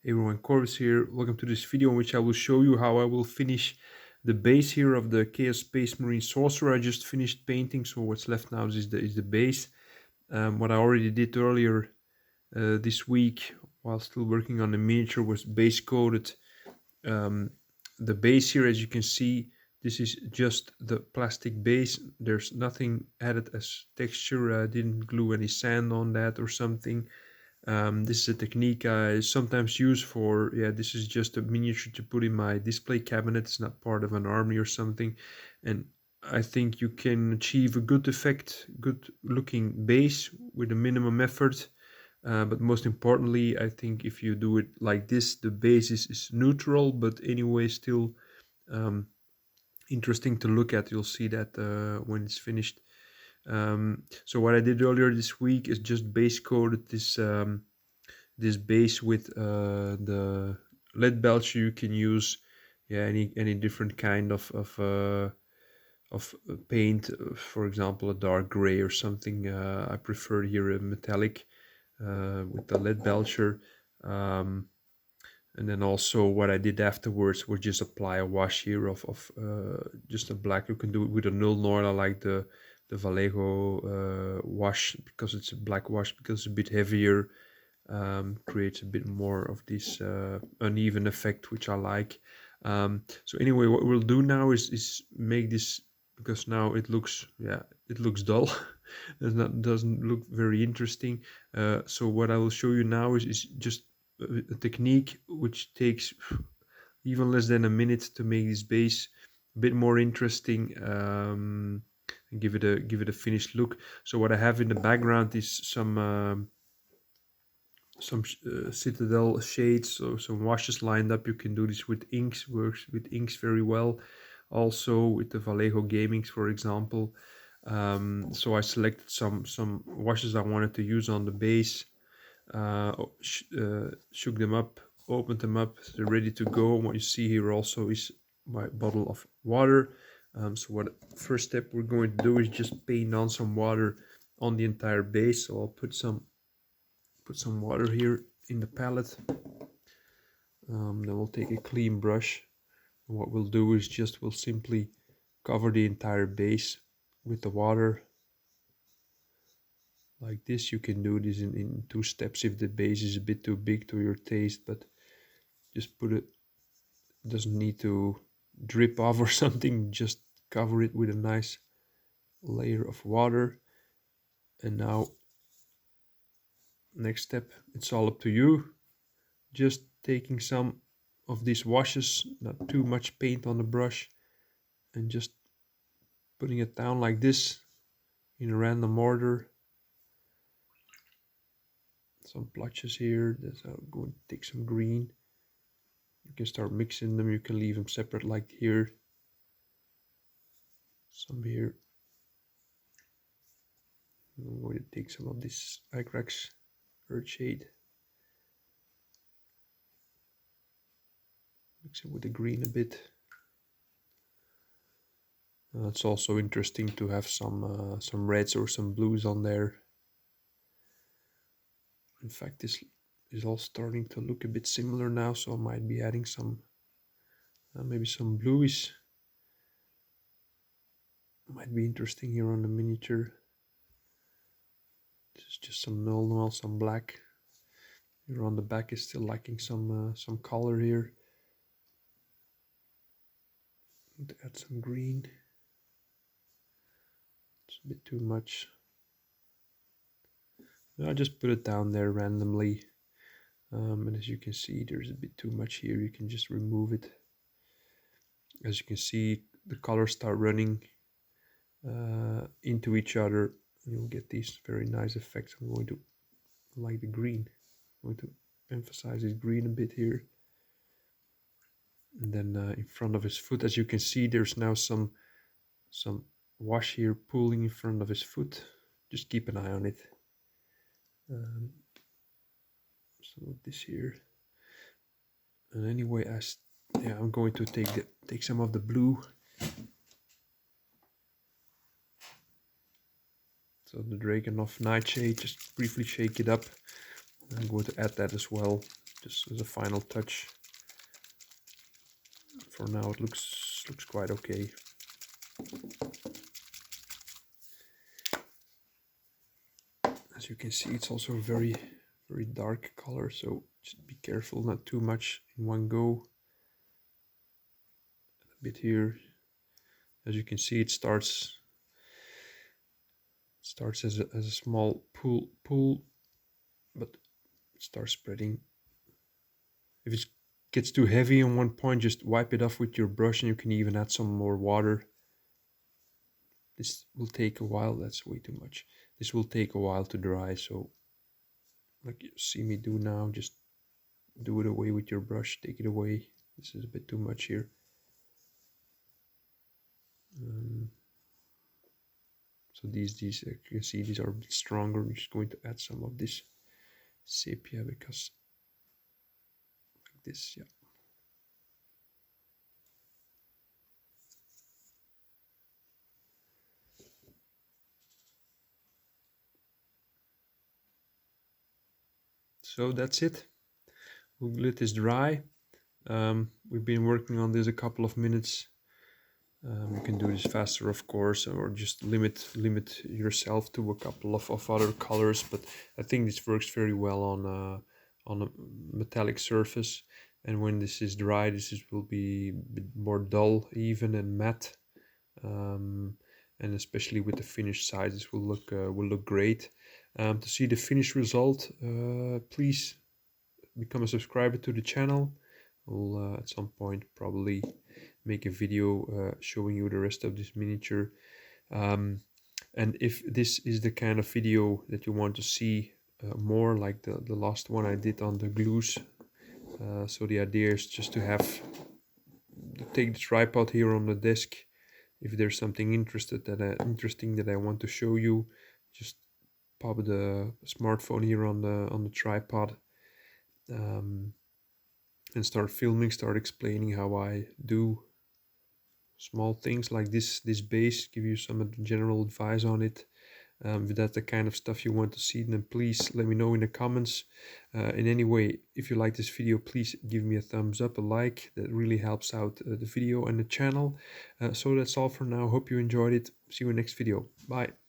Everyone, Corvus here. Welcome to this video in which I will show you how I will finish the base here of the Chaos Space Marine Sorcerer. I just finished painting, so what's left now is the base. What I already did earlier this week while still working on the miniature was base coated the base here. As you can see, this is just the plastic base. There's nothing added as texture. I didn't glue any sand on that or something. This is a technique I sometimes use for, this is just a miniature to put in my display cabinet. It's not part of an army or something. And I think you can achieve a good effect, good looking base with a minimum effort. But most importantly, I think if you do it like this, the base is neutral, but anyway, still interesting to look at. You'll see that when it's finished. So what I did earlier this week is just base coated this base with the lead belcher. You can use any different kind of paint, for example a dark gray or something. I prefer here a metallic with the lead belcher. And then also what I did afterwards was just apply a wash here of just a black. You can do it with a null Nord. I like the Vallejo wash because it's a black wash, because it's a bit heavier, creates a bit more of this uneven effect, which I like. So anyway, what we'll do now is make this, because now it looks dull. Doesn't look very interesting. So what I will show you now is just a technique which takes even less than a minute to make this base a bit more interesting, and give it a finished look. So what I have in the background is some Citadel shades, so some washes lined up. You can do this with inks, works with inks very well. Also with the Vallejo Gamings, for example. So I selected some washes I wanted to use on the base, shook them up, opened them up, they're ready to go. And what you see here also is my bottle of water. So what first step we're going to do is just paint on some water on the entire base. So I'll put some water here in the palette. Then we'll take a clean brush, and what we'll do is we'll simply cover the entire base with the water like this. You can do this in 2 steps if the base is a bit too big to your taste, but just put it doesn't need to drip off or something. Just cover it with a nice layer of water. And now next step, it's all up to you. Just taking some of these washes, not too much paint on the brush, and just putting it down like this in a random order. Some blotches here. I'm going to take some green. You can start mixing them. You can leave them separate like here. Some here. I'm going to take some of this Icrax Earthshade. Mix it with the green a bit. It's also interesting to have some reds or some blues on there. In fact, this is all starting to look a bit similar now, so I might be adding some, maybe some blues. Might be interesting here on the miniature. This is just some null, some black. Here on the back is still lacking some color here. Add some green. It's a bit too much. I'll just put it down there randomly. And as you can see, there's a bit too much here. You can just remove it. As you can see, the colors start running into each other. You'll get these very nice effects. I'm going to like the green. I'm going to emphasize this green a bit here. And then in front of his foot, as you can see, there's now some wash here pooling in front of his foot. Just keep an eye on it. Some of this here. And anyway, I'm going to take some of the blue. So the Dragon of Nightshade, just briefly shake it up. I'm going to add that as well, just as a final touch. For now it looks quite okay. As you can see, it's also a very dark color, so just be careful, not too much in one go. A bit here. As you can see, it starts as a small pool, but it starts spreading. If it gets too heavy on one point, just wipe it off with your brush, and you can even add some more water. This will take a while. That's way too much. This will take a while to dry, so like you see me do now, just do it away with your brush, take it away. This is a bit too much here. So these you can see these are a bit stronger. I'm just going to add some of this sepia because like this, yeah. So that's it. We'll let this dry. We've been working on this a couple of minutes. You can do this faster, of course, or just limit yourself to a couple of other colors. But I think this works very well on a metallic surface. And when this is dry, will be a bit more dull, even and matte. And especially with the finished side, this will look great. To see the finished result, please become a subscriber to the channel. I'll at some point probably make a video showing you the rest of this miniature. And if this is the kind of video that you want to see more, like the last one I did on the glues, so the idea is just to take the tripod here on the desk. If there's something interesting that I want to show you, just pop the smartphone here on the tripod, and start filming, start explaining how I do small things like this base, give you some general advice on it. If that's the kind of stuff you want to see, then please let me know in the comments. In any way, if you like this video, please give me a thumbs up, a like. That really helps out the video and the channel. So that's all for now. Hope you enjoyed it. See you in the next video. Bye.